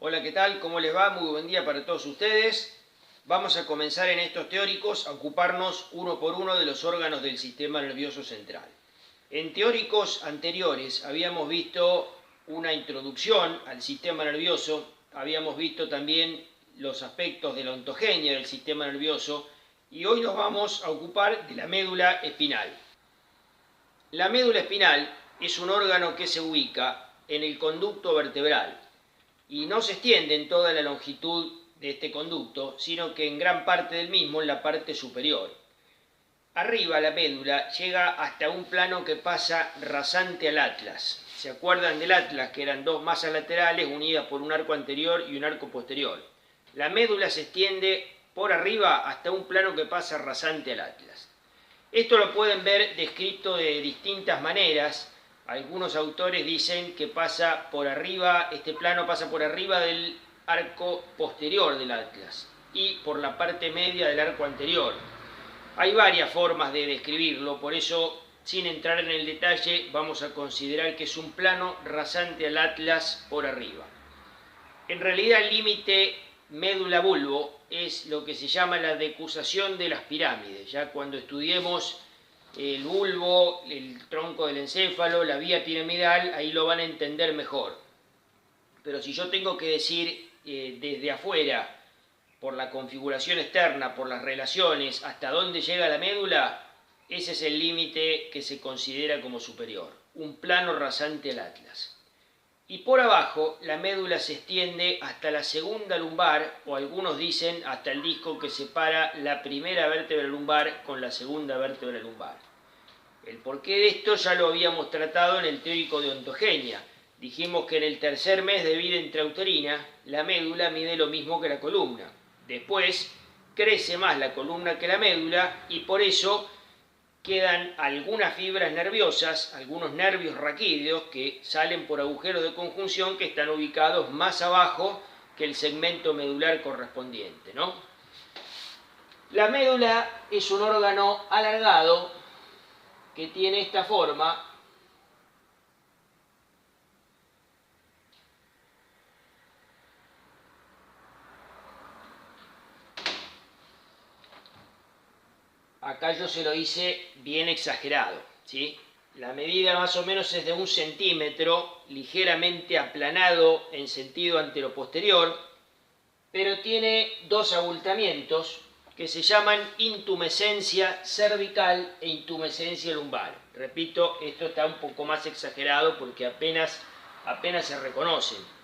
Hola, ¿qué tal? ¿Cómo les va? Muy buen día para todos ustedes. Vamos a comenzar en estos teóricos a ocuparnos uno por uno de los órganos del sistema nervioso central. En teóricos anteriores habíamos visto una introducción al sistema nervioso, habíamos visto también los aspectos de la ontogenia del sistema nervioso y hoy nos vamos a ocupar de la médula espinal. La médula espinal es un órgano que se ubica en el conducto vertebral y no se extiende en toda la longitud de este conducto, sino que en gran parte del mismo en la parte superior. Arriba la médula llega hasta un plano que pasa rasante al atlas. ¿Se acuerdan del atlas? Que eran dos masas laterales unidas por un arco anterior y un arco posterior. La médula se extiende por arriba hasta un plano que pasa rasante al atlas. Esto lo pueden ver descrito de distintas maneras. Algunos autores dicen que pasa por arriba, este plano pasa por arriba del arco posterior del atlas y por la parte media del arco anterior. Hay varias formas de describirlo, por eso, sin entrar en el detalle, vamos a considerar que es un plano rasante al atlas por arriba. En realidad, el límite médula-bulbo es lo que se llama la decusación de las pirámides. Ya cuando estudiemos el bulbo, el tronco del encéfalo, la vía piramidal, ahí lo van a entender mejor. Pero si yo tengo que decir desde afuera, por la configuración externa, por las relaciones, hasta dónde llega la médula, ese es el límite que se considera como superior, un plano rasante al atlas. Y por abajo la médula se extiende hasta la segunda lumbar, o algunos dicen hasta el disco que separa la primera vértebra lumbar con la segunda vértebra lumbar. El porqué de esto ya lo habíamos tratado en el teórico de ontogenia. Dijimos que en el tercer mes de vida intrauterina la médula mide lo mismo que la columna. Después crece más la columna que la médula y por eso quedan algunas fibras nerviosas, algunos nervios raquídeos que salen por agujeros de conjunción que están ubicados más abajo que el segmento medular correspondiente, ¿no? La médula es un órgano alargado que tiene esta forma. Acá yo se lo hice bien exagerado, ¿sí? La medida más o menos es de 1 centímetro, ligeramente aplanado en sentido anteroposterior, pero tiene dos abultamientos que se llaman intumescencia cervical e intumescencia lumbar. Repito, esto está un poco más exagerado porque apenas se reconocen.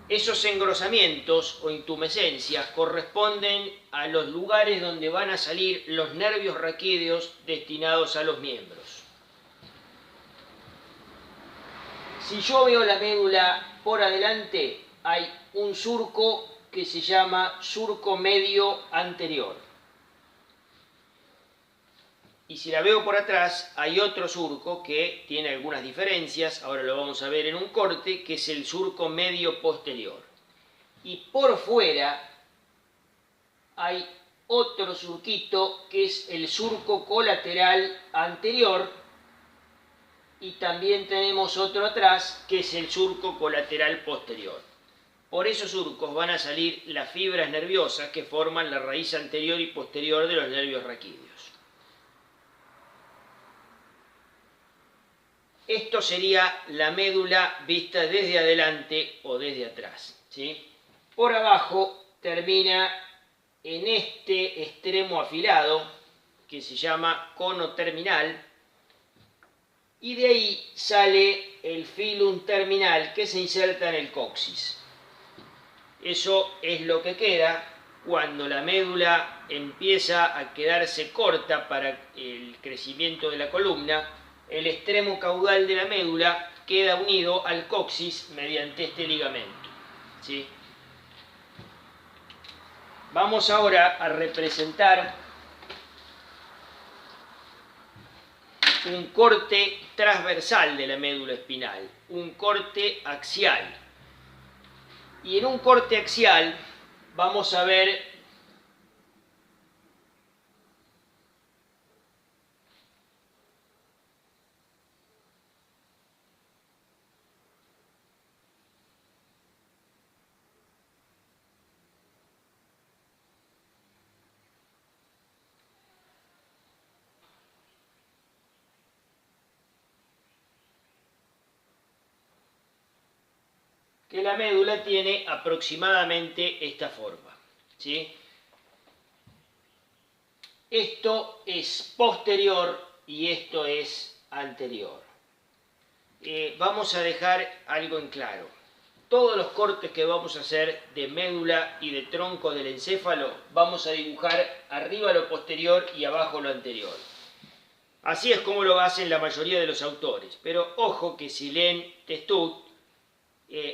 Esos engrosamientos o intumescencias corresponden a los lugares donde van a salir los nervios raquídeos destinados a los miembros. Si yo veo la médula por adelante, hay un surco que se llama surco medio anterior. Y si la veo por atrás, hay otro surco que tiene algunas diferencias, ahora lo vamos a ver en un corte, que es el surco medio posterior. Y por fuera hay otro surquito que es el surco colateral anterior y también tenemos otro atrás que es el surco colateral posterior. Por esos surcos van a salir las fibras nerviosas que forman la raíz anterior y posterior de los nervios raquídeos. Esto sería la médula vista desde adelante o desde atrás, ¿sí? Por abajo termina en este extremo afilado que se llama cono terminal y de ahí sale el filum terminal que se inserta en el coxis. Eso es lo que queda cuando la médula empieza a quedarse corta para el crecimiento de la columna. El extremo caudal de la médula queda unido al coxis mediante este ligamento, ¿sí? Vamos ahora a representar un corte transversal de la médula espinal, un corte axial. Y en un corte axial vamos a ver que la médula tiene aproximadamente esta forma, ¿sí? Esto es posterior y esto es anterior. Vamos a dejar algo en claro. Todos los cortes que vamos a hacer de médula y de tronco del encéfalo, vamos a dibujar arriba lo posterior y abajo lo anterior. Así es como lo hacen la mayoría de los autores. Pero ojo que si leen Testud,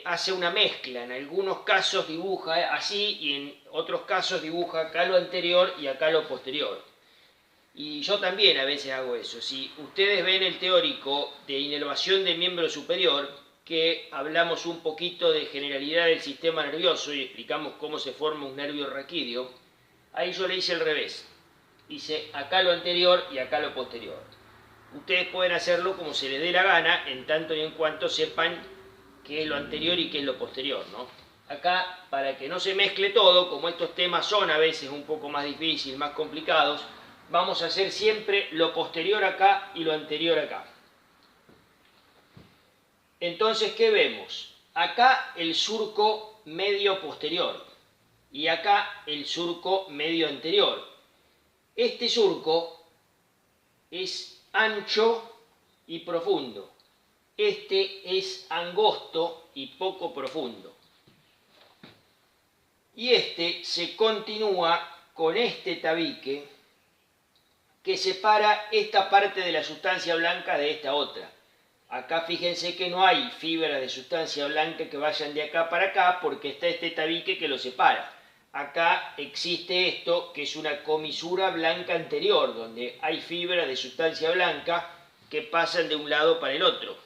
hace una mezcla. En algunos casos dibuja así y en otros casos dibuja acá lo anterior y acá lo posterior. Y yo también a veces hago eso. Si ustedes ven el teórico de inervación del miembro superior, que hablamos un poquito de generalidad del sistema nervioso y explicamos cómo se forma un nervio raquídeo, ahí yo le hice al revés. Hice acá lo anterior y acá lo posterior. Ustedes pueden hacerlo como se les dé la gana, en tanto y en cuanto sepan qué es lo anterior y qué es lo posterior, ¿no? Acá, para que no se mezcle todo, como estos temas son a veces un poco más difíciles, más complicados, vamos a hacer siempre lo posterior acá y lo anterior acá. Entonces, ¿qué vemos? Acá el surco medio posterior y acá el surco medio anterior. Este surco es ancho y profundo. Este es angosto y poco profundo. Y este se continúa con este tabique que separa esta parte de la sustancia blanca de esta otra. Acá fíjense que no hay fibras de sustancia blanca que vayan de acá para acá porque está este tabique que lo separa. Acá existe esto que es una comisura blanca anterior donde hay fibras de sustancia blanca que pasan de un lado para el otro.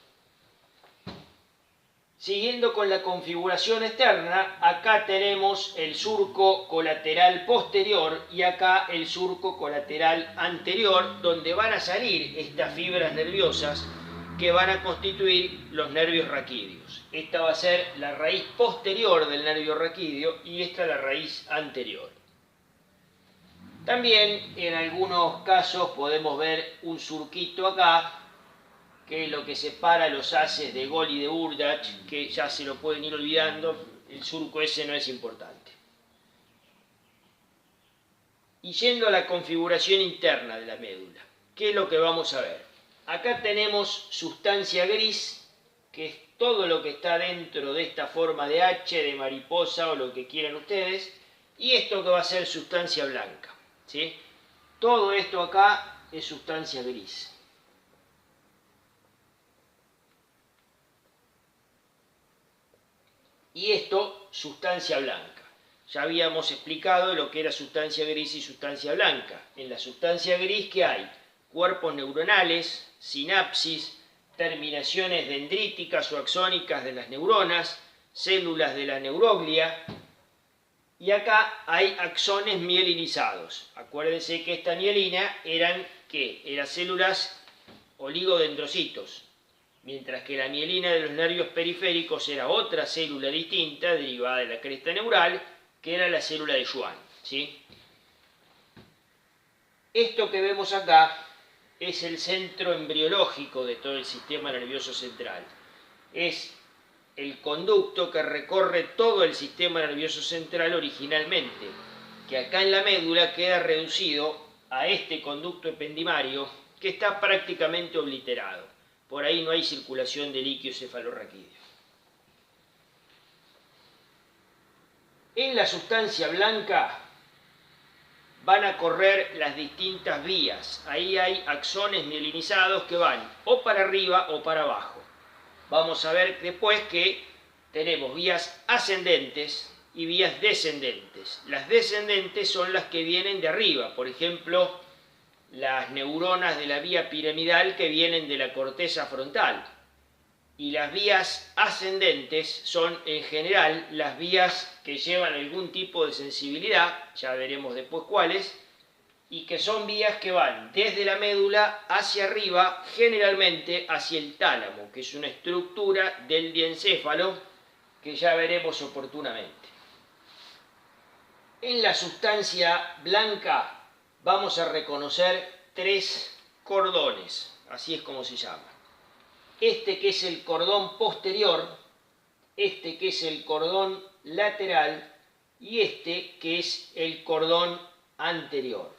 Siguiendo con la configuración externa, acá tenemos el surco colateral posterior y acá el surco colateral anterior, donde van a salir estas fibras nerviosas que van a constituir los nervios raquídeos. Esta va a ser la raíz posterior del nervio raquídeo y esta la raíz anterior. También en algunos casos podemos ver un surquito acá, que es lo que separa los haces de Gol y de Urdach, que ya se lo pueden ir olvidando, el surco ese no es importante. Y yendo a la configuración interna de la médula, ¿qué es lo que vamos a ver? Acá tenemos sustancia gris, que es todo lo que está dentro de esta forma de H, de mariposa o lo que quieran ustedes, y esto que va a ser sustancia blanca, ¿sí? Todo esto acá es sustancia gris. Y esto, sustancia blanca. Ya habíamos explicado lo que era sustancia gris y sustancia blanca. En la sustancia gris, ¿qué hay? Cuerpos neuronales, sinapsis, terminaciones dendríticas o axónicas de las neuronas, células de la neuroglia, y acá hay axones mielinizados. Acuérdense que esta mielina eran células oligodendrocitos, mientras que la mielina de los nervios periféricos era otra célula distinta derivada de la cresta neural, que era la célula de Schwann, ¿sí? Esto que vemos acá es el centro embriológico de todo el sistema nervioso central. Es el conducto que recorre todo el sistema nervioso central originalmente, que acá en la médula queda reducido a este conducto ependimario que está prácticamente obliterado. Por ahí no hay circulación de líquido cefalorraquídeo. En la sustancia blanca van a correr las distintas vías. Ahí hay axones mielinizados que van o para arriba o para abajo. Vamos a ver después que tenemos vías ascendentes y vías descendentes. Las descendentes son las que vienen de arriba, por ejemplo, las neuronas de la vía piramidal que vienen de la corteza frontal. Y las vías ascendentes son en general las vías que llevan algún tipo de sensibilidad, ya veremos después cuáles, y que son vías que van desde la médula hacia arriba, generalmente hacia el tálamo, que es una estructura del diencéfalo que ya veremos oportunamente. En la sustancia blanca vamos a reconocer 3 cordones, así es como se llama. Este que es el cordón posterior, este que es el cordón lateral y este que es el cordón anterior.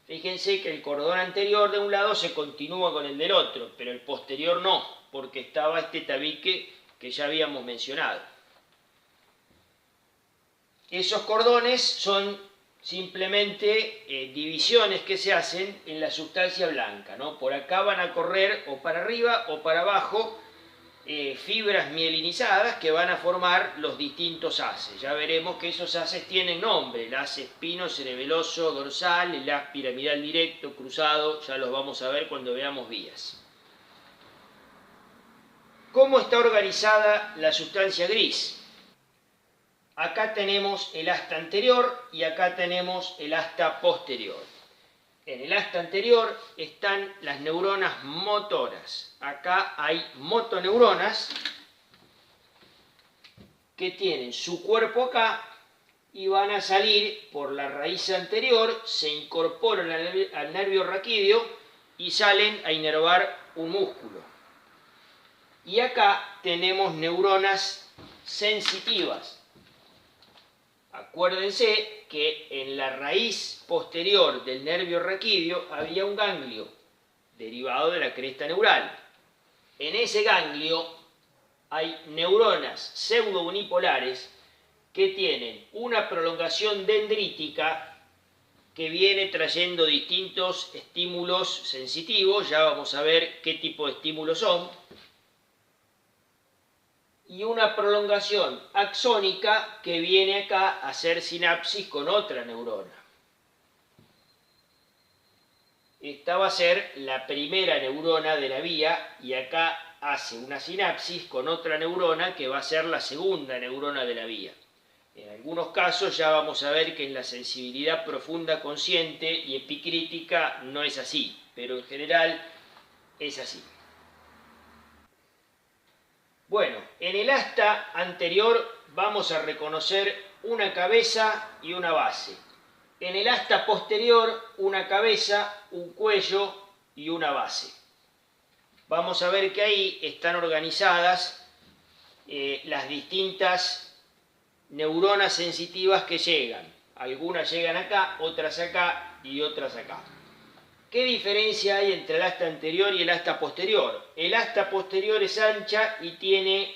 Fíjense que el cordón anterior de un lado se continúa con el del otro, pero el posterior no, porque estaba este tabique que ya habíamos mencionado. Esos cordones son simplemente divisiones que se hacen en la sustancia blanca, ¿no? Por acá van a correr o para arriba o para abajo fibras mielinizadas que van a formar los distintos haces. Ya veremos que esos haces tienen nombre: el haz espino, cerebeloso, dorsal, el haz piramidal directo, cruzado, ya los vamos a ver cuando veamos vías. ¿Cómo está organizada la sustancia gris? Acá tenemos el asta anterior y acá tenemos el asta posterior. En el asta anterior están las neuronas motoras. Acá hay motoneuronas que tienen su cuerpo acá y van a salir por la raíz anterior, se incorporan al nervio raquídeo y salen a inervar un músculo. Y acá tenemos neuronas sensitivas. Acuérdense que en la raíz posterior del nervio raquídeo había un ganglio derivado de la cresta neural. En ese ganglio hay neuronas pseudounipolares que tienen una prolongación dendrítica que viene trayendo distintos estímulos sensitivos, ya vamos a ver qué tipo de estímulos son, y una prolongación axónica que viene acá a hacer sinapsis con otra neurona. Esta va a ser la primera neurona de la vía y acá hace una sinapsis con otra neurona que va a ser la segunda neurona de la vía. En algunos casos ya vamos a ver que en la sensibilidad profunda consciente y epicrítica no es así, pero en general es así. Bueno, en el asta anterior vamos a reconocer una cabeza y una base. En el asta posterior, una cabeza, un cuello y una base. Vamos a ver que ahí están organizadas las distintas neuronas sensitivas que llegan. Algunas llegan acá, otras acá y otras acá. ¿Qué diferencia hay entre el asta anterior y el asta posterior? El asta posterior es ancha y tiene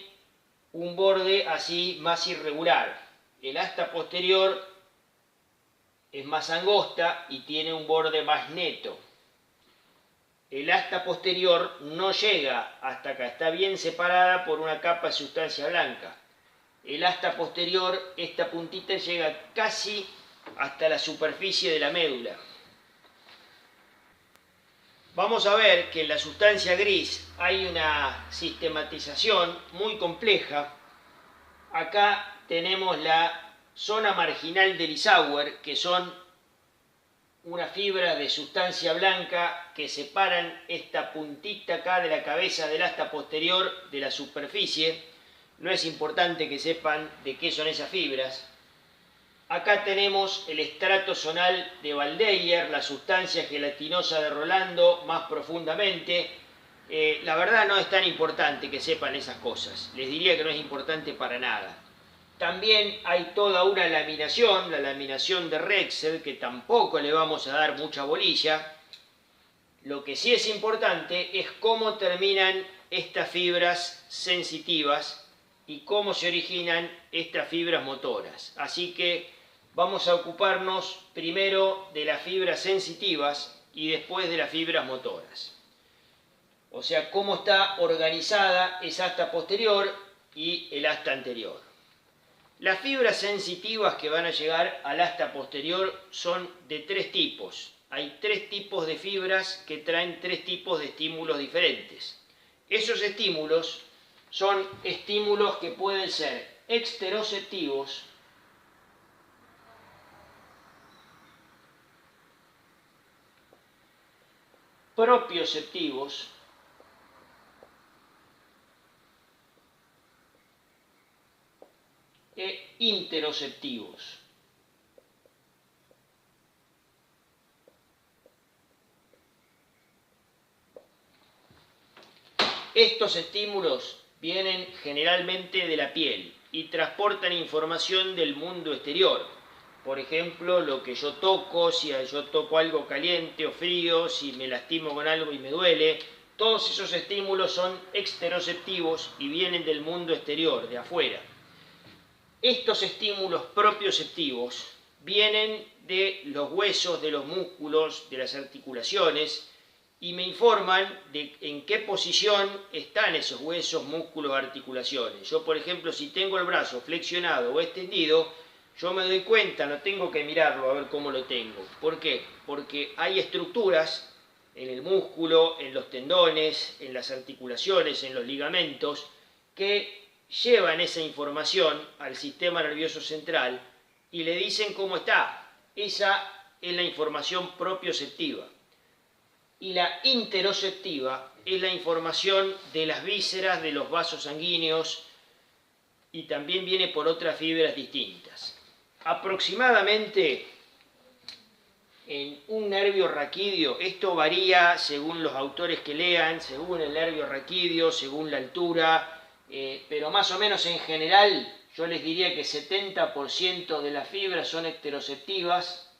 un borde así más irregular. El asta posterior es más angosta y tiene un borde más neto. El asta posterior no llega hasta acá, está bien separada por una capa de sustancia blanca. El asta posterior, esta puntita llega casi hasta la superficie de la médula. Vamos a ver que en la sustancia gris hay una sistematización muy compleja. Acá tenemos la zona marginal de Lissauer, que son unas fibras de sustancia blanca que separan esta puntita acá de la cabeza del asta posterior de la superficie. No es importante que sepan de qué son esas fibras. Acá tenemos el estrato zonal de Waldeyer, la sustancia gelatinosa de Rolando más profundamente. La verdad no es tan importante que sepan esas cosas. Les diría que no es importante para nada. También hay toda una laminación, la laminación de Rexel, que tampoco le vamos a dar mucha bolilla. Lo que sí es importante es cómo terminan estas fibras sensitivas y cómo se originan estas fibras motoras. Así que vamos a ocuparnos primero de las fibras sensitivas y después de las fibras motoras. O sea, cómo está organizada esa asta posterior y el asta anterior. Las fibras sensitivas que van a llegar al asta posterior son de tres tipos. Hay tres tipos de fibras que traen tres tipos de estímulos diferentes. Esos estímulos son estímulos que pueden ser exteroceptivos, propioceptivos e interoceptivos. Estos estímulos vienen generalmente de la piel y transportan información del mundo exterior. Por ejemplo, lo que yo toco, si yo toco algo caliente o frío, si me lastimo con algo y me duele, todos esos estímulos son exteroceptivos y vienen del mundo exterior, de afuera. Estos estímulos propioceptivos vienen de los huesos, de los músculos, de las articulaciones, y me informan de en qué posición están esos huesos, músculos, articulaciones. Yo, por ejemplo, si tengo el brazo flexionado o extendido, yo me doy cuenta, no tengo que mirarlo a ver cómo lo tengo. ¿Por qué? Porque hay estructuras en el músculo, en los tendones, en las articulaciones, en los ligamentos, que llevan esa información al sistema nervioso central y le dicen cómo está. Esa es la información propioceptiva. Y la interoceptiva es la información de las vísceras, de los vasos sanguíneos, y también viene por otras fibras distintas. Aproximadamente en un nervio raquídeo, esto varía según los autores que lean, según el nervio raquídeo, según la altura, pero más o menos en general yo les diría que 70% de las fibras son ecteroceptivas,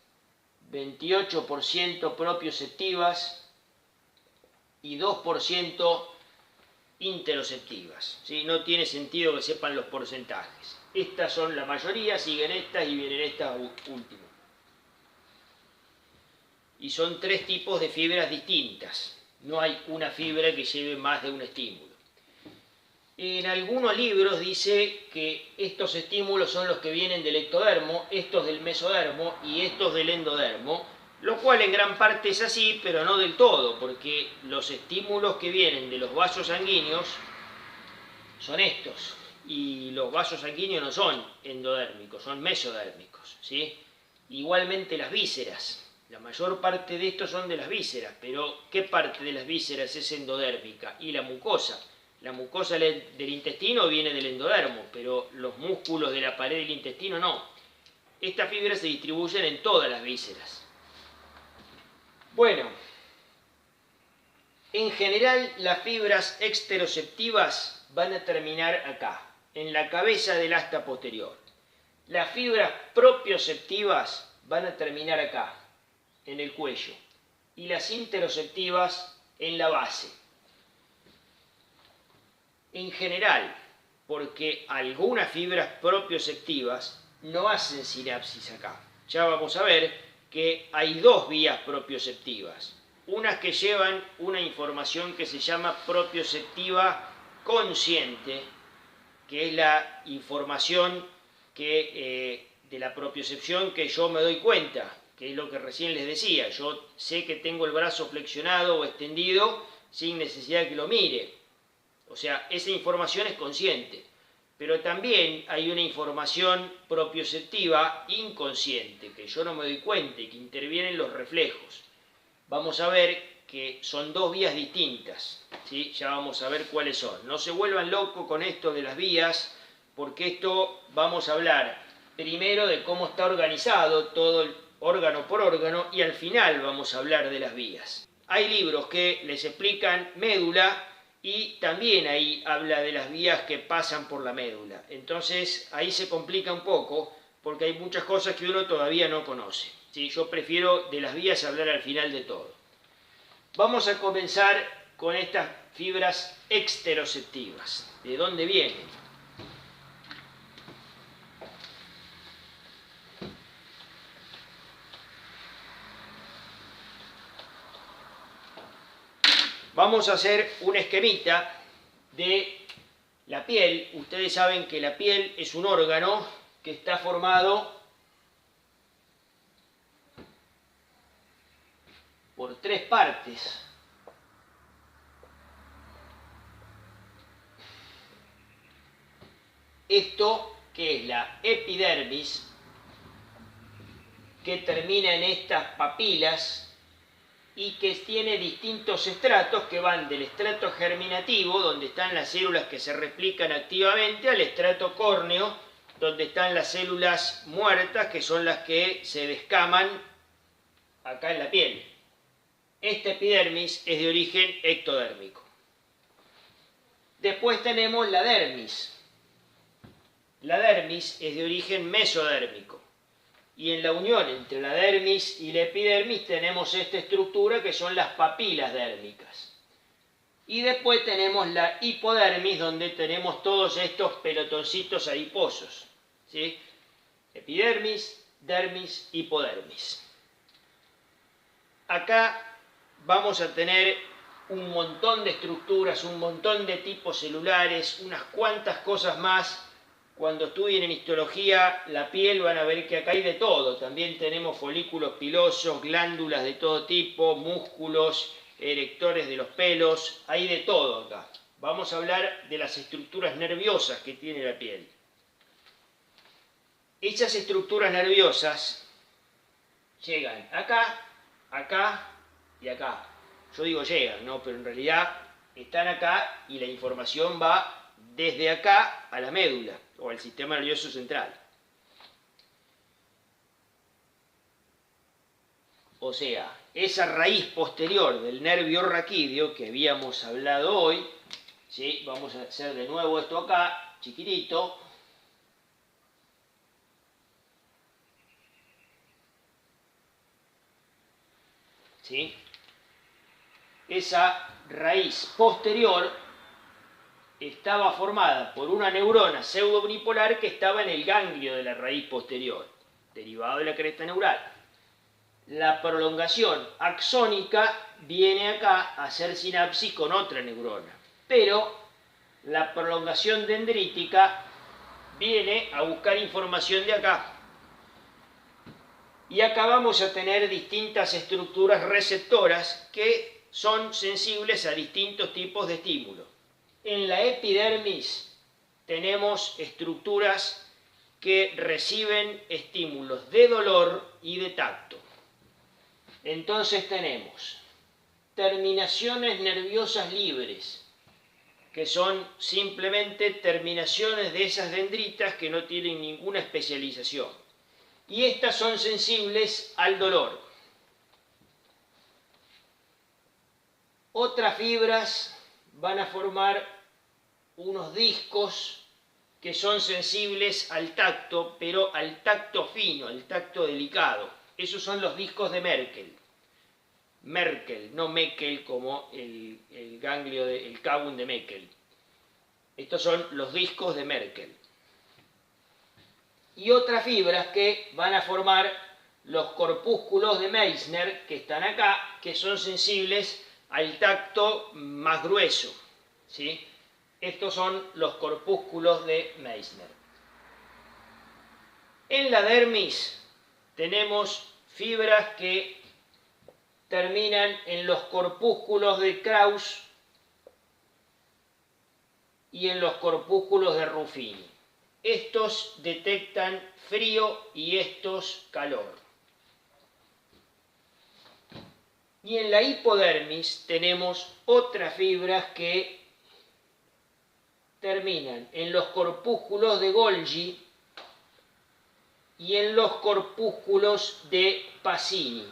28% propioceptivas, y 2% interoceptivas. ¿Sí? No tiene sentido que sepan los porcentajes. Estas son la mayoría, siguen estas y vienen estas últimas. Y son 3 tipos de fibras distintas. No hay una fibra que lleve más de un estímulo. En algunos libros dice que estos estímulos son los que vienen del ectodermo, estos del mesodermo y estos del endodermo, lo cual en gran parte es así, pero no del todo, porque los estímulos que vienen de los vasos sanguíneos son estos, y los vasos sanguíneos no son endodérmicos, son mesodérmicos, ¿sí? Igualmente las vísceras, la mayor parte de estos son de las vísceras, pero ¿qué parte de las vísceras es endodérmica? Y la mucosa. La mucosa del intestino viene del endodermo, pero los músculos de la pared del intestino no. Estas fibras se distribuyen en todas las vísceras. Bueno, en general las fibras exteroceptivas van a terminar acá, en la cabeza del asta posterior. Las fibras propioceptivas van a terminar acá, en el cuello, y las interoceptivas en la base. En general, porque algunas fibras propioceptivas no hacen sinapsis acá. Ya vamos a ver que hay 2 vías propioceptivas. Unas que llevan una información que se llama propioceptiva consciente, que es la información de la propiocepción que yo me doy cuenta, que es lo que recién les decía. Yo sé que tengo el brazo flexionado o extendido sin necesidad de que lo mire. O sea, esa información es consciente. Pero también hay una información propioceptiva inconsciente, que yo no me doy cuenta y que intervienen los reflejos. Vamos a ver que son 2 vías distintas, ¿sí? Ya vamos a ver cuáles son. No se vuelvan locos con esto de las vías, porque esto vamos a hablar primero de cómo está organizado todo el órgano por órgano y al final vamos a hablar de las vías. Hay libros que les explican médula y también ahí habla de las vías que pasan por la médula. Entonces ahí se complica un poco porque hay muchas cosas que uno todavía no conoce. ¿Sí? Yo prefiero de las vías hablar al final de todo. Vamos a comenzar con estas fibras exteroceptivas. ¿De dónde vienen? Vamos a hacer un esquemita de la piel. Ustedes saben que la piel es un órgano que está formado por 3 partes. Esto, que es la epidermis, que termina en estas papilas y que tiene distintos estratos que van del estrato germinativo, donde están las células que se replican activamente, al estrato córneo, donde están las células muertas, que son las que se descaman acá en la piel. Esta epidermis es de origen ectodérmico. Después tenemos la dermis. La dermis es de origen mesodérmico. Y en la unión entre la dermis y la epidermis tenemos esta estructura que son las papilas dérmicas. Y después tenemos la hipodermis, donde tenemos todos estos pelotoncitos adiposos, ¿sí? Epidermis, dermis, hipodermis. Acá vamos a tener un montón de estructuras, un montón de tipos celulares, unas cuantas cosas más. Cuando estudien en histología la piel van a ver que acá hay de todo. También tenemos folículos pilosos, glándulas de todo tipo, músculos, erectores de los pelos, hay de todo acá. Vamos a hablar de las estructuras nerviosas que tiene la piel. Esas estructuras nerviosas llegan acá, acá y acá. Yo digo llegan, ¿no? Pero en realidad están acá y la información va desde acá a la médula o al sistema nervioso central. O sea, esa raíz posterior del nervio raquídeo que habíamos hablado hoy, ¿sí? Vamos a hacer de nuevo esto acá, chiquitito. ¿Sí? Esa raíz posterior estaba formada por una neurona pseudounipolar que estaba en el ganglio de la raíz posterior, derivado de la cresta neural. La prolongación axónica viene acá a hacer sinapsis con otra neurona, pero la prolongación dendrítica viene a buscar información de acá. Y acá vamos a tener distintas estructuras receptoras que son sensibles a distintos tipos de estímulos. En la epidermis tenemos estructuras que reciben estímulos de dolor y de tacto. Entonces tenemos terminaciones nerviosas libres, que son simplemente terminaciones de esas dendritas que no tienen ninguna especialización. Y estas son sensibles al dolor. Otras fibras van a formar unos discos que son sensibles al tacto, pero al tacto fino, al tacto delicado. Esos son los discos de Merkel. Merkel, no Meckel como el ganglio, el cavum de Meckel. Estos son los discos de Merkel. Y otras fibras que van a formar los corpúsculos de Meissner, que están acá, que son sensibles al tacto más grueso, ¿sí? Estos son los corpúsculos de Meissner. En la dermis tenemos fibras que terminan en los corpúsculos de Krauss y en los corpúsculos de Ruffini. Estos detectan frío y estos calor. Y en la hipodermis tenemos otras fibras que terminan en los corpúsculos de Golgi y en los corpúsculos de Pacini.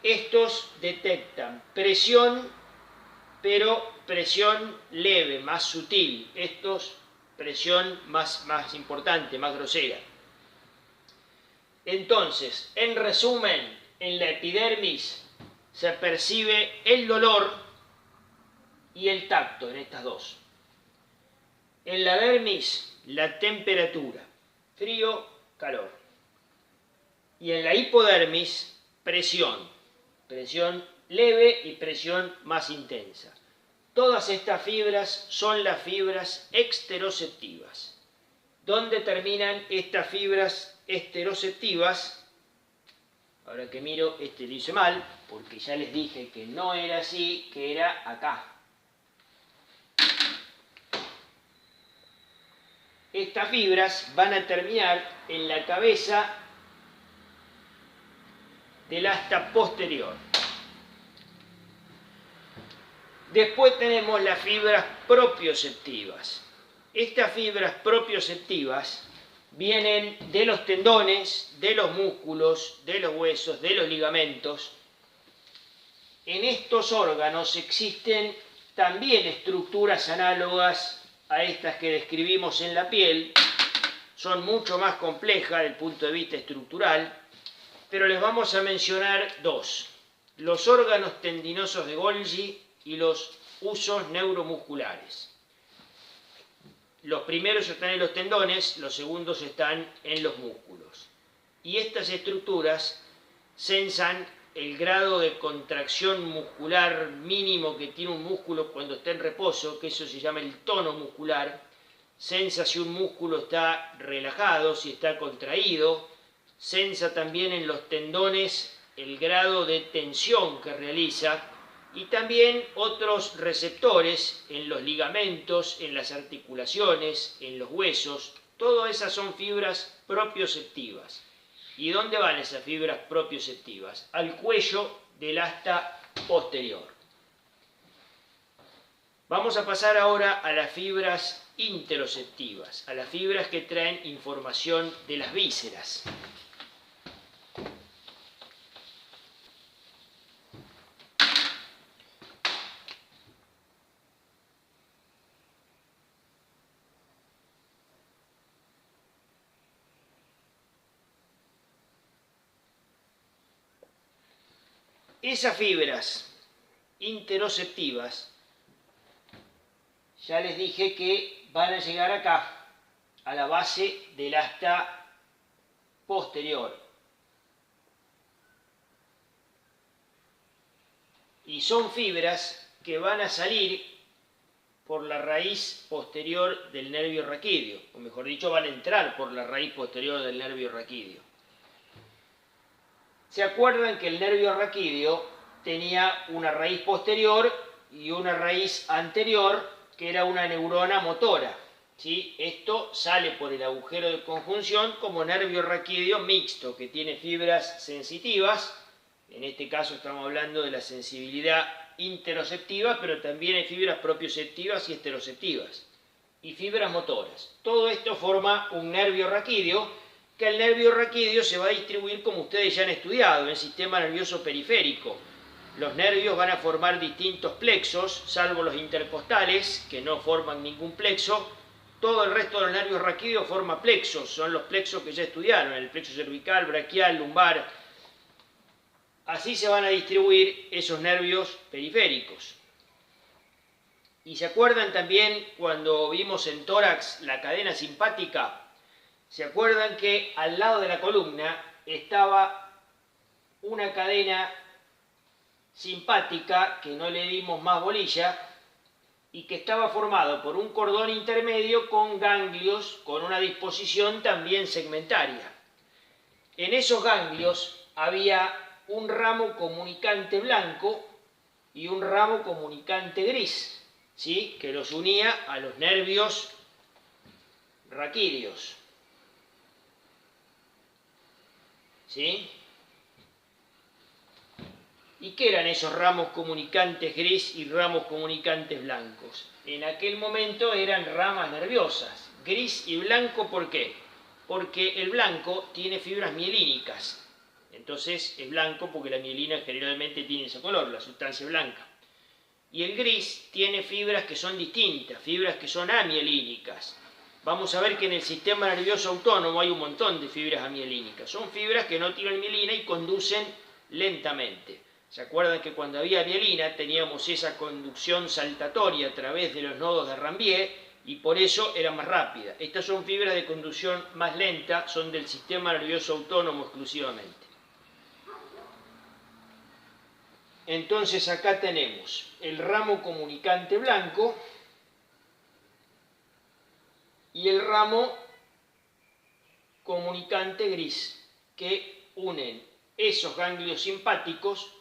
Estos detectan presión, pero presión leve, más sutil. Estos presión más importante, más grosera. Entonces, en resumen, en la epidermis se percibe el dolor y el tacto en estas dos. En la dermis, la temperatura, frío, calor. Y en la hipodermis, presión leve y presión más intensa. Todas estas fibras son las fibras esteroceptivas. ¿Dónde terminan estas fibras esteroceptivas? Ahora que miro, lo hice mal, porque ya les dije que no era así, que era acá. Estas fibras van a terminar en la cabeza del asta posterior. Después tenemos las fibras propioceptivas. Estas fibras propioceptivas vienen de los tendones, de los músculos, de los huesos, de los ligamentos. En estos órganos existen también estructuras análogas a estas que describimos en la piel, son mucho más complejas desde el punto de vista estructural, pero les vamos a mencionar dos: los órganos tendinosos de Golgi y los husos neuromusculares. Los primeros están en los tendones, los segundos están en los músculos. Y estas estructuras censan el grado de contracción muscular mínimo que tiene un músculo cuando está en reposo, que eso se llama el tono muscular. Censa si un músculo está relajado, si está contraído. Censa también en los tendones el grado de tensión que realiza, y también otros receptores en los ligamentos, en las articulaciones, en los huesos. Todas esas son fibras propioceptivas. ¿Y dónde van esas fibras propioceptivas? Al cuello del asta posterior. Vamos a pasar ahora a las fibras interoceptivas, a las fibras que traen información de las vísceras. Esas fibras interoceptivas, ya les dije que van a llegar acá, a la base del asta posterior. Y son fibras que van a salir por la raíz posterior del nervio raquídeo, o mejor dicho, van a entrar por la raíz posterior del nervio raquídeo. ¿Se acuerdan que el nervio raquídeo tenía una raíz posterior y una raíz anterior, que era una neurona motora? ¿Sí? Esto sale por el agujero de conjunción como nervio raquídeo mixto, que tiene fibras sensitivas. En este caso estamos hablando de la sensibilidad interoceptiva, pero también hay fibras propioceptivas y esteroceptivas, y fibras motoras. Todo esto forma un nervio raquídeo, que el nervio raquídeo se va a distribuir, como ustedes ya han estudiado, en el sistema nervioso periférico. Los nervios van a formar distintos plexos, salvo los intercostales, que no forman ningún plexo. Todo el resto de los nervios raquídeos forma plexos, son los plexos que ya estudiaron, el plexo cervical, braquial, lumbar. Así se van a distribuir esos nervios periféricos. Y se acuerdan también cuando vimos en tórax la cadena simpática. ¿Se acuerdan que al lado de la columna estaba una cadena simpática que no le dimos más bolilla y que estaba formado por un cordón intermedio con ganglios con una disposición también segmentaria? En esos ganglios había un ramo comunicante blanco y un ramo comunicante gris, ¿sí?, que los unía a los nervios raquídeos. ¿Sí? ¿Y qué eran esos ramos comunicantes gris y ramos comunicantes blancos? En aquel momento eran ramas nerviosas. Gris y blanco, ¿por qué? Porque el blanco tiene fibras mielínicas. Entonces es blanco porque la mielina generalmente tiene ese color, la sustancia blanca. Y el gris tiene fibras que son distintas, fibras que son amielínicas. Vamos a ver que en el sistema nervioso autónomo hay un montón de fibras amielínicas. Son fibras que no tienen mielina y conducen lentamente. ¿Se acuerdan que cuando había mielina teníamos esa conducción saltatoria a través de los nodos de Ranvier y por eso era más rápida? Estas son fibras de conducción más lenta, son del sistema nervioso autónomo exclusivamente. Entonces acá tenemos el ramo comunicante blanco y el ramo comunicante gris, que unen esos ganglios simpáticos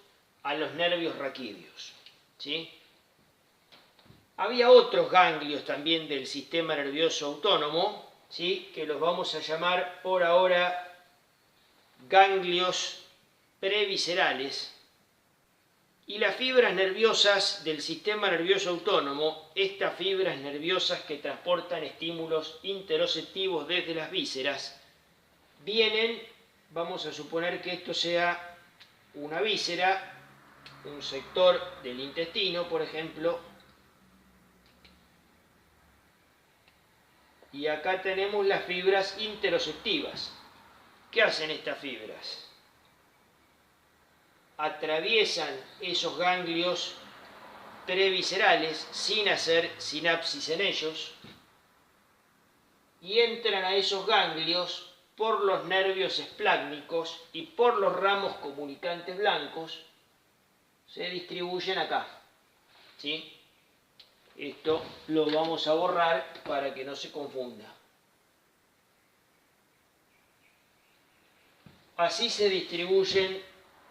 a los nervios raquídeos. ¿Sí? Había otros ganglios también del sistema nervioso autónomo, ¿sí?, que los vamos a llamar por ahora ganglios previscerales. Y las fibras nerviosas del sistema nervioso autónomo, estas fibras nerviosas que transportan estímulos interoceptivos desde las vísceras, vienen, vamos a suponer que esto sea una víscera, un sector del intestino, por ejemplo, Y acá tenemos las fibras interoceptivas. ¿Qué hacen estas fibras? Atraviesan esos ganglios previscerales sin hacer sinapsis en ellos y entran a esos ganglios por los nervios esplácnicos y por los ramos comunicantes blancos, se distribuyen acá, ¿sí? Esto lo vamos a borrar para que no se confunda. Así se distribuyen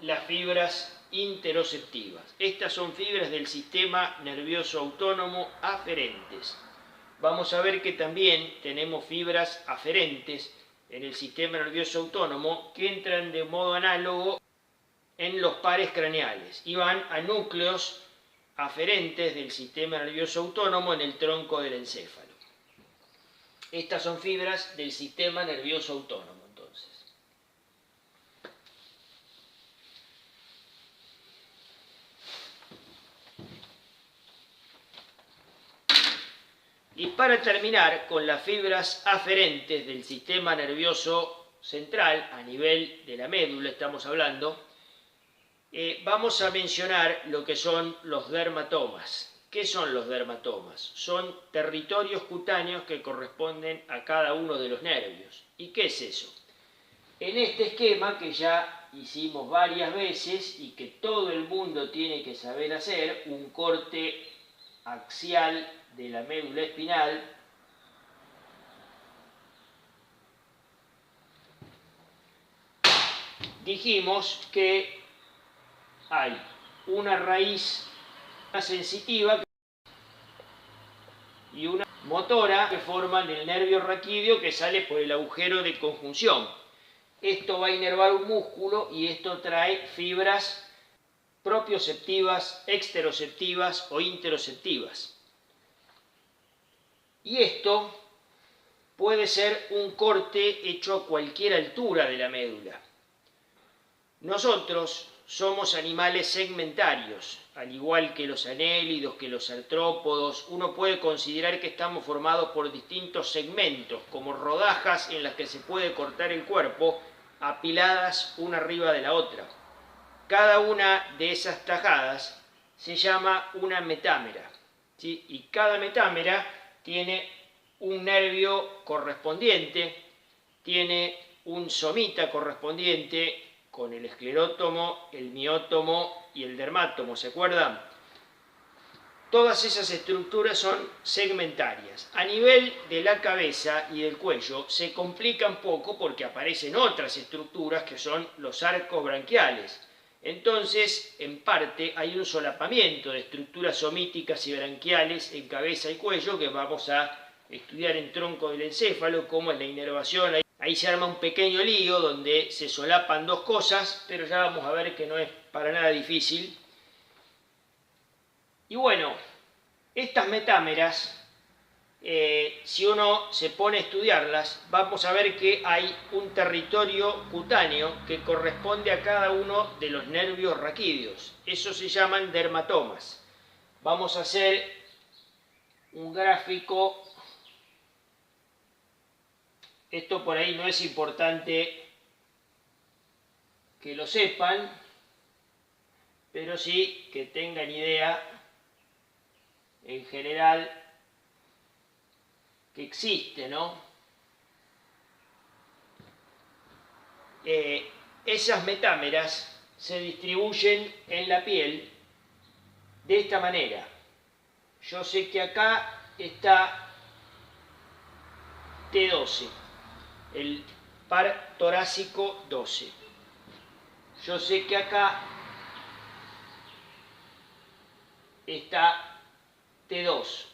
las fibras interoceptivas. Estas son fibras del sistema nervioso autónomo aferentes. Vamos a ver que también tenemos fibras aferentes en el sistema nervioso autónomo que entran de modo análogo en los pares craneales y van a núcleos aferentes del sistema nervioso autónomo en el tronco del encéfalo. Estas son fibras del sistema nervioso autónomo, entonces. Y para terminar con las fibras aferentes del sistema nervioso central, a nivel de la médula estamos hablando, vamos a mencionar lo que son los dermatomas. ¿Qué son los dermatomas? Son territorios cutáneos que corresponden a cada uno de los nervios. ¿Y qué es eso? En este esquema que ya hicimos varias veces y que todo el mundo tiene que saber hacer, un corte axial de la médula espinal, dijimos que hay una raíz sensitiva y una motora que forman el nervio raquídeo que sale por el agujero de conjunción. Esto va a inervar un músculo y esto trae fibras propioceptivas, exteroceptivas o interoceptivas. Y esto puede ser un corte hecho a cualquier altura de la médula. Nosotros somos animales segmentarios, al igual que los anélidos, que los artrópodos. Uno puede considerar que estamos formados por distintos segmentos, como rodajas en las que se puede cortar el cuerpo, apiladas una arriba de la otra. Cada una de esas tajadas se llama una metámera, ¿sí? Y cada metámera tiene un nervio correspondiente, tiene un somita correspondiente, con el esclerótomo, el miótomo y el dermátomo, ¿se acuerdan? Todas esas estructuras son segmentarias. A nivel de la cabeza y del cuello se complica un poco porque aparecen otras estructuras que son los arcos branquiales. Entonces, en parte, hay un solapamiento de estructuras somíticas y branquiales en cabeza y cuello que vamos a estudiar en tronco del encéfalo, como es la inervación. Ahí se arma un pequeño lío donde se solapan dos cosas, pero ya vamos a ver que no es para nada difícil. Y bueno, estas metámeras, si uno se pone a estudiarlas, vamos a ver que hay un territorio cutáneo que corresponde a cada uno de los nervios raquídeos. Eso se llaman dermatomas. Vamos a hacer un gráfico. Esto por ahí no es importante que lo sepan, pero sí que tengan idea en general que existe, ¿no? Esas metámeras se distribuyen en la piel de esta manera. Yo sé que acá está T12. El par torácico 12. Yo sé que acá está T2.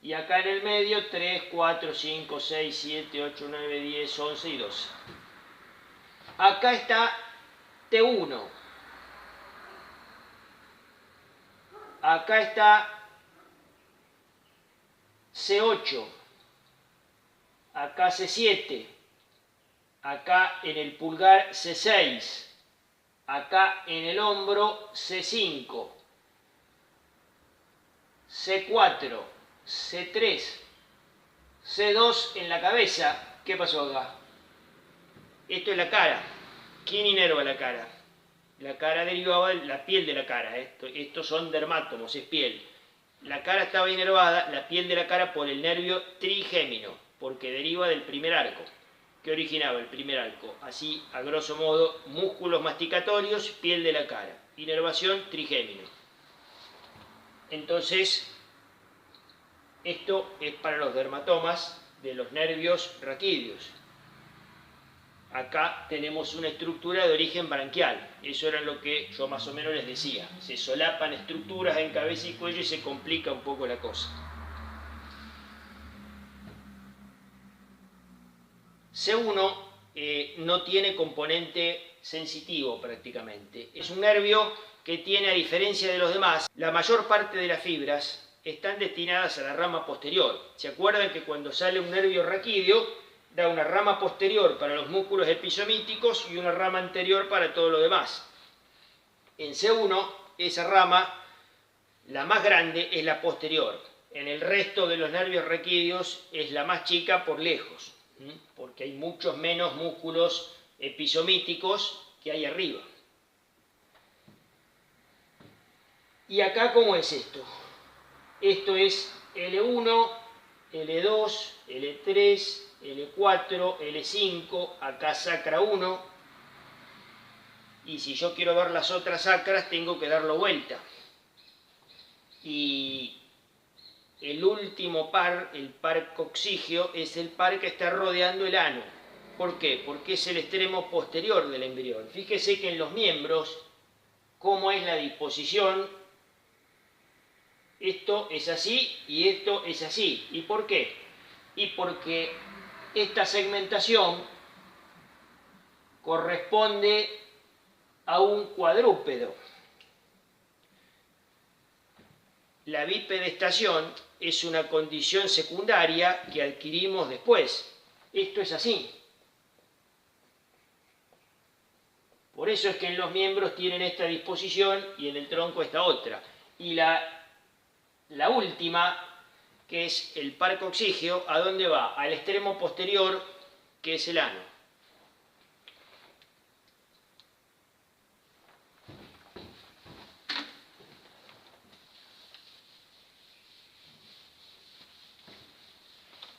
Y acá en el medio 3, 4, 5, 6, 7, 8, 9, 10, 11 y 12. Acá está T1. Acá está C8. Acá C7. Acá en el pulgar C6, acá en el hombro C5, C4, C3, C2 en la cabeza. ¿Qué pasó acá? Esto es la cara. ¿Quién inerva la cara? La cara derivaba de la piel de la cara. Estos son dermátomos, es piel. La cara estaba inervada, la piel de la cara, por el nervio trigémino, porque deriva del primer arco. ¿Qué originaba el primer arco? Así, a grosso modo, músculos masticatorios, piel de la cara. Inervación trigémino. Entonces, esto es para los dermatomas de los nervios raquídeos. Acá tenemos una estructura de origen branquial. Eso era lo que yo más o menos les decía. Se solapan estructuras en cabeza y cuello y se complica un poco la cosa. C1 no tiene componente sensitivo prácticamente. Es un nervio que tiene, a diferencia de los demás, la mayor parte de las fibras están destinadas a la rama posterior. ¿Se acuerdan que cuando sale un nervio raquídeo da una rama posterior para los músculos epizomíticos y una rama anterior para todo lo demás? En C1, esa rama, la más grande, es la posterior. En el resto de los nervios raquídeos es la más chica por lejos, porque hay muchos menos músculos epizomíticos que hay arriba. ¿Y acá cómo es esto? Esto es L1, L2, L3, L4, L5, acá sacra 1, y si yo quiero ver las otras sacras tengo que darlo vuelta. Y el último par, el par coccígeo, es el par que está rodeando el ano. ¿Por qué? Porque es el extremo posterior del embrión. Fíjese que en los miembros, cómo es la disposición, esto es así y esto es así. ¿Y por qué? Y porque esta segmentación corresponde a un cuadrúpedo. La bipedestación es una condición secundaria que adquirimos después. Esto es así. Por eso es que en los miembros tienen esta disposición y en el tronco esta otra. Y la última, que es el par coccígeo, ¿a dónde va? Al extremo posterior, que es el ano.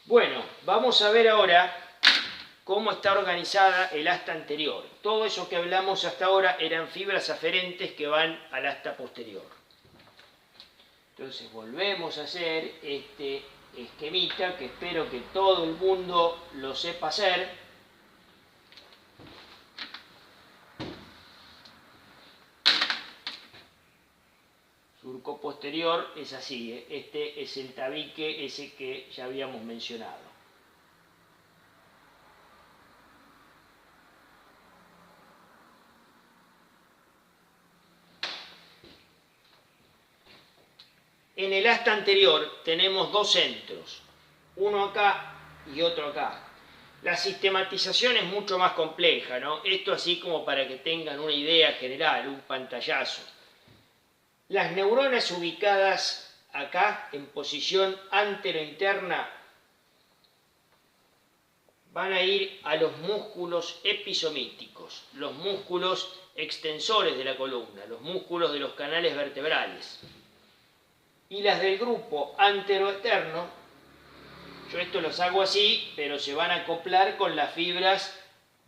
Bueno, vamos a ver ahora cómo está organizada el asta anterior. Todo eso que hablamos hasta ahora eran fibras aferentes que van al asta posterior. Entonces volvemos a hacer este esquemita que espero que todo el mundo lo sepa hacer. Surco posterior es así, este es el tabique ese que ya habíamos mencionado. En el asta anterior tenemos dos centros, uno acá y otro acá. La sistematización es mucho más compleja, ¿no? Esto así como para que tengan una idea general, un pantallazo. Las neuronas ubicadas acá en posición anterointerna van a ir a los músculos epizomíticos, los músculos extensores de la columna, los músculos de los canales vertebrales. Y las del grupo anteroeterno, yo esto los hago así, pero se van a acoplar con las fibras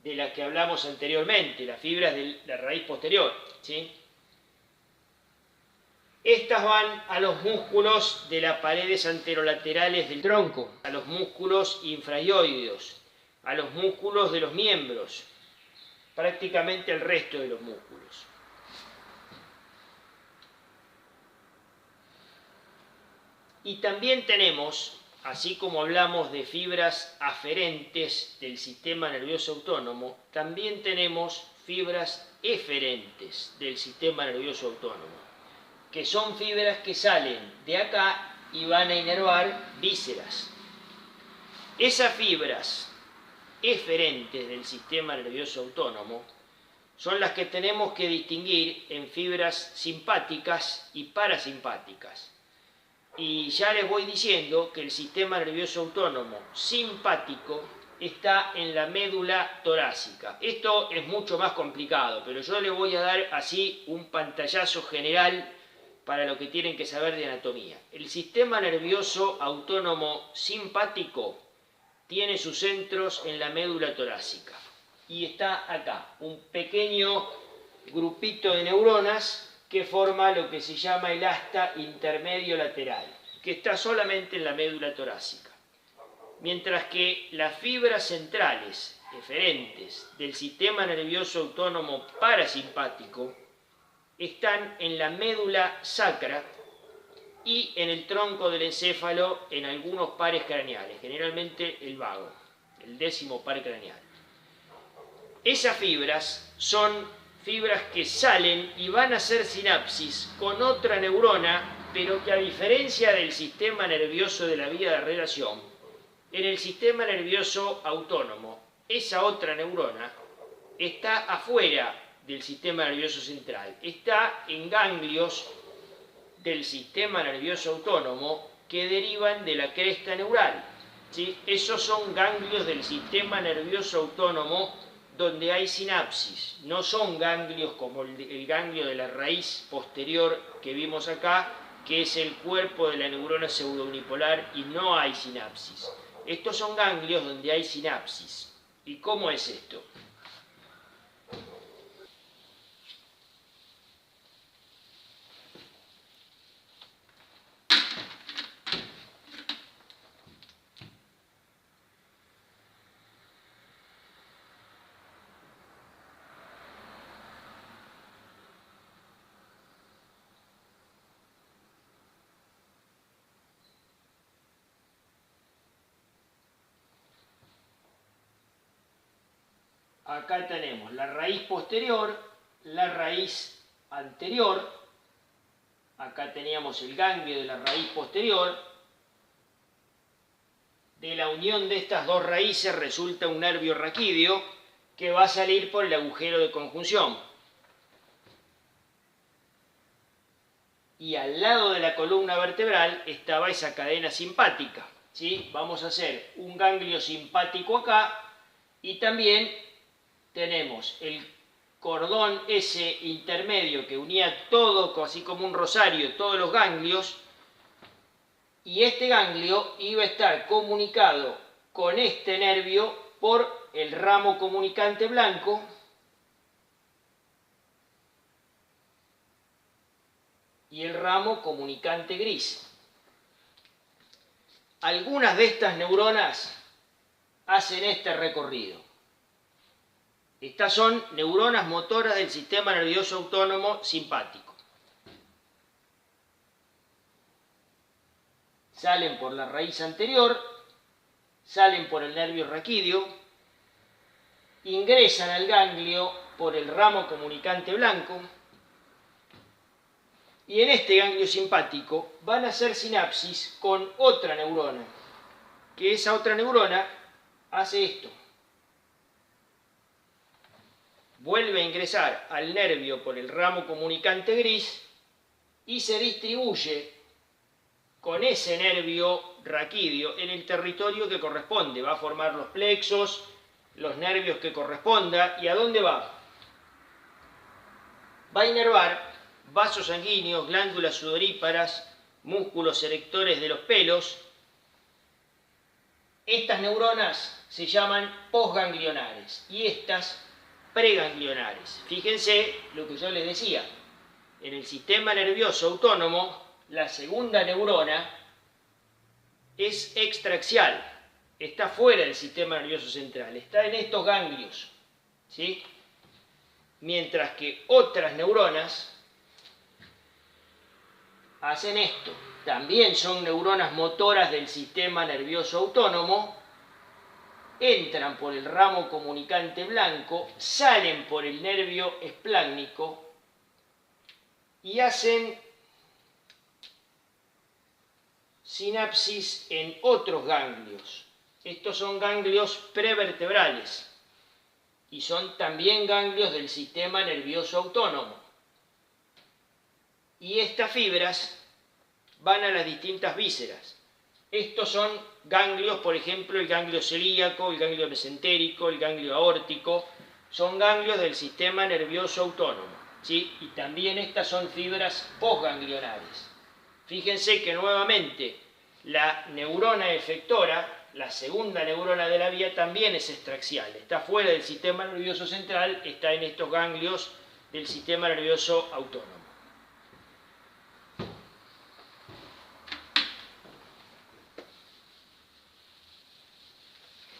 de las que hablamos anteriormente, las fibras de la raíz posterior, ¿sí? Estas van a los músculos de las paredes anterolaterales del tronco, a los músculos infraioideos, a los músculos de los miembros, prácticamente el resto de los músculos. Y también tenemos, así como hablamos de fibras aferentes del sistema nervioso autónomo, también tenemos fibras eferentes del sistema nervioso autónomo, que son fibras que salen de acá y van a inervar vísceras. Esas fibras eferentes del sistema nervioso autónomo son las que tenemos que distinguir en fibras simpáticas y parasimpáticas. Y ya les voy diciendo que el sistema nervioso autónomo simpático está en la médula torácica. Esto es mucho más complicado, pero yo les voy a dar así un pantallazo general para lo que tienen que saber de anatomía. El sistema nervioso autónomo simpático tiene sus centros en la médula torácica y está acá, un pequeño grupito de neuronas que forma lo que se llama el asta intermedio lateral, que está solamente en la médula torácica. Mientras que las fibras centrales eferentes del sistema nervioso autónomo parasimpático están en la médula sacra y en el tronco del encéfalo en algunos pares craneales, generalmente el vago, el 10º par craneal. Esas fibras son fibras que salen y van a hacer sinapsis con otra neurona, pero que a diferencia del sistema nervioso de la vía de relación, en el sistema nervioso autónomo, esa otra neurona está afuera del sistema nervioso central, está en ganglios del sistema nervioso autónomo que derivan de la cresta neural, ¿sí? Esos son ganglios del sistema nervioso autónomo donde hay sinapsis, no son ganglios como el ganglio de la raíz posterior que vimos acá, que es el cuerpo de la neurona pseudounipolar y no hay sinapsis. Estos son ganglios donde hay sinapsis. ¿Y cómo es esto? Acá tenemos la raíz posterior, la raíz anterior, acá teníamos el ganglio de la raíz posterior. De la unión de estas dos raíces resulta un nervio raquídeo que va a salir por el agujero de conjunción. Y al lado de la columna vertebral estaba esa cadena simpática, ¿sí? Vamos a hacer un ganglio simpático acá y también tenemos el cordón ese intermedio que unía todo, así como un rosario, todos los ganglios, y este ganglio iba a estar comunicado con este nervio por el ramo comunicante blanco y el ramo comunicante gris. Algunas de estas neuronas hacen este recorrido. Estas son neuronas motoras del sistema nervioso autónomo simpático. Salen por la raíz anterior, salen por el nervio raquídeo, ingresan al ganglio por el ramo comunicante blanco y en este ganglio simpático van a hacer sinapsis con otra neurona, que esa otra neurona hace esto. Vuelve a ingresar al nervio por el ramo comunicante gris y se distribuye con ese nervio raquídeo en el territorio que corresponde. Va a formar los plexos, los nervios que corresponda. ¿Y a dónde va? Va a inervar vasos sanguíneos, glándulas sudoríparas, músculos erectores de los pelos. Estas neuronas se llaman posganglionares y estas preganglionares. Fíjense lo que yo les decía. En el sistema nervioso autónomo, la segunda neurona es extraaxial, está fuera del sistema nervioso central, está en estos ganglios, ¿sí? Mientras que otras neuronas hacen esto. También son neuronas motoras del sistema nervioso autónomo, entran por el ramo comunicante blanco, salen por el nervio esplácnico y hacen sinapsis en otros ganglios. Estos son ganglios prevertebrales y son también ganglios del sistema nervioso autónomo. Y estas fibras van a las distintas vísceras. Estos son ganglios, por ejemplo, el ganglio celíaco, el ganglio mesentérico, el ganglio aórtico, son ganglios del sistema nervioso autónomo, ¿sí? Y también estas son fibras postganglionares. Fíjense que nuevamente la neurona efectora, la segunda neurona de la vía, también es extraxial, está fuera del sistema nervioso central, está en estos ganglios del sistema nervioso autónomo.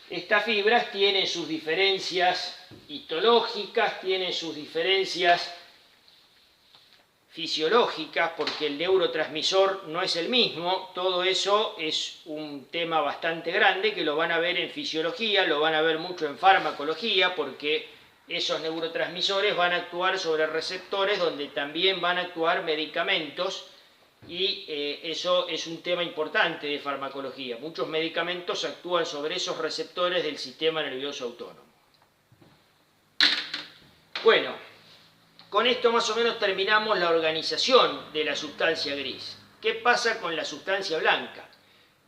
Estas fibras tienen sus diferencias histológicas, tienen sus diferencias fisiológicas, porque el neurotransmisor no es el mismo. Todo eso es un tema bastante grande que lo van a ver en fisiología, lo van a ver mucho en farmacología, porque esos neurotransmisores van a actuar sobre receptores donde también van a actuar medicamentos, y eso es un tema importante de farmacología. Muchos medicamentos actúan sobre esos receptores del sistema nervioso autónomo. Bueno, con esto más o menos terminamos la organización de la sustancia gris. ¿Qué pasa con la sustancia blanca?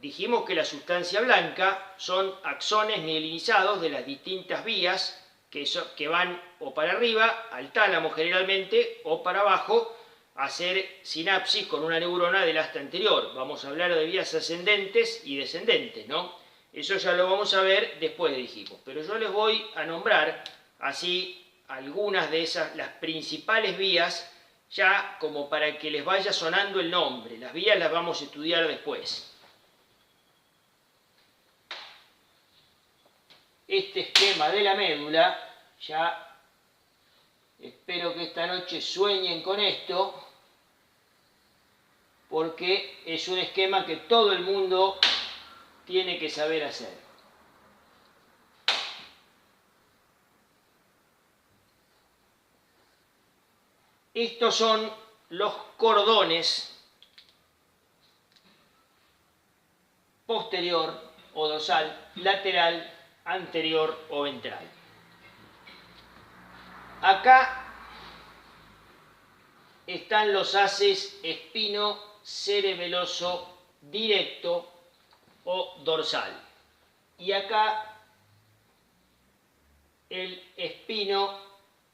Dijimos que la sustancia blanca son axones mielinizados de las distintas vías que van o para arriba, al tálamo generalmente, o para abajo, a hacer sinapsis con una neurona del asta anterior. Vamos a hablar de vías ascendentes y descendentes, ¿no? Eso ya lo vamos a ver después, dijimos. Pero yo les voy a nombrar así algunas de esas, las principales vías, ya como para que les vaya sonando el nombre. Las vías las vamos a estudiar después. Este esquema de la médula, ya espero que esta noche sueñen con esto, porque es un esquema que todo el mundo tiene que saber hacer. Estos son los cordones posterior o dorsal, lateral, anterior o ventral. Acá están los haces espino-cerebeloso directo o dorsal. Y acá el espino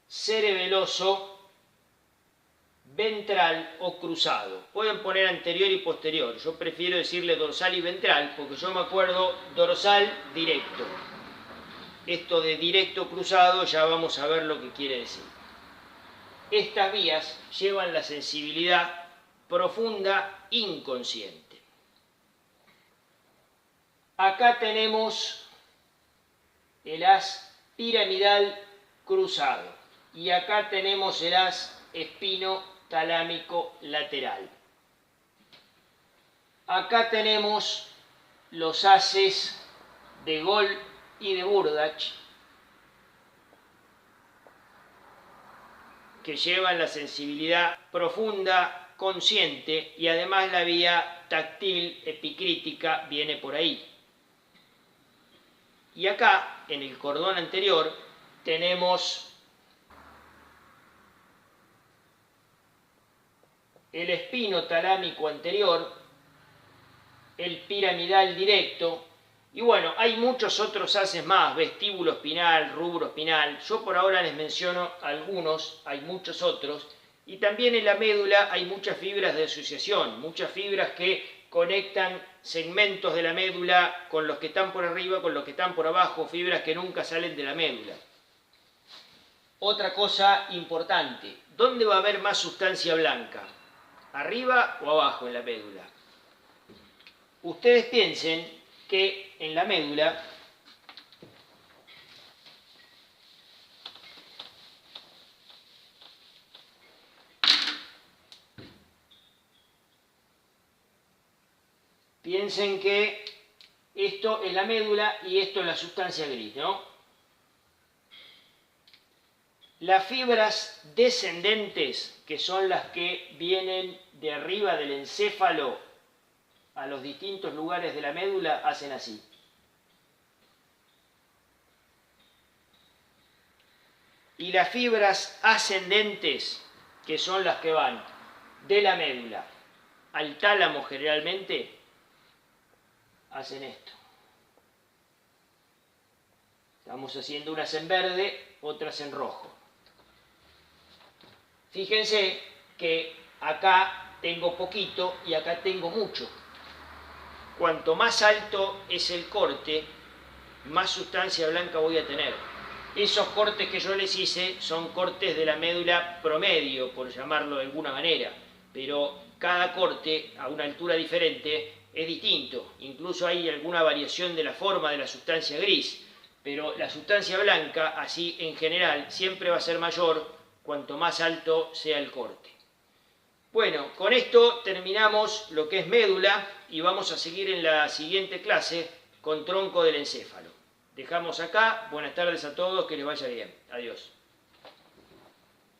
cerebeloso ventral o cruzado. Pueden poner anterior y posterior. Yo prefiero decirle dorsal y ventral porque yo me acuerdo dorsal directo. Esto de directo cruzado ya vamos a ver lo que quiere decir. Estas vías llevan la sensibilidad profunda inconsciente. Acá tenemos el haz piramidal cruzado y acá tenemos el haz espino-talámico lateral. Acá tenemos los haces de Gold y de Burdach, que llevan la sensibilidad profunda consciente, y además la vía táctil epicrítica viene por ahí. Y acá, en el cordón anterior, tenemos el espino talámico anterior, el piramidal directo, y bueno, hay muchos otros haces más, vestíbulo espinal, rubro espinal. Yo por ahora les menciono algunos, hay muchos otros. Y también en la médula hay muchas fibras de asociación, muchas fibras que conectan segmentos de la médula con los que están por arriba, con los que están por abajo, fibras que nunca salen de la médula. Otra cosa importante, ¿dónde va a haber más sustancia blanca? ¿Arriba o abajo en la médula? Ustedes piensen que en la médula piensen que esto es la médula y esto es la sustancia gris, ¿no? Las fibras descendentes, que son las que vienen de arriba del encéfalo a los distintos lugares de la médula, hacen así. Y las fibras ascendentes, que son las que van de la médula al tálamo generalmente, hacen esto. Estamos haciendo unas en verde, otras en rojo. Fíjense que acá tengo poquito y acá tengo mucho. Cuanto más alto es el corte, más sustancia blanca voy a tener. Esos cortes que yo les hice son cortes de la médula promedio, por llamarlo de alguna manera, pero cada corte a una altura diferente es distinto. Incluso hay alguna variación de la forma de la sustancia gris, pero la sustancia blanca, así en general, siempre va a ser mayor cuanto más alto sea el corte. Bueno, con esto terminamos lo que es médula y vamos a seguir en la siguiente clase con tronco del encéfalo. Dejamos acá, buenas tardes a todos, que les vaya bien. Adiós.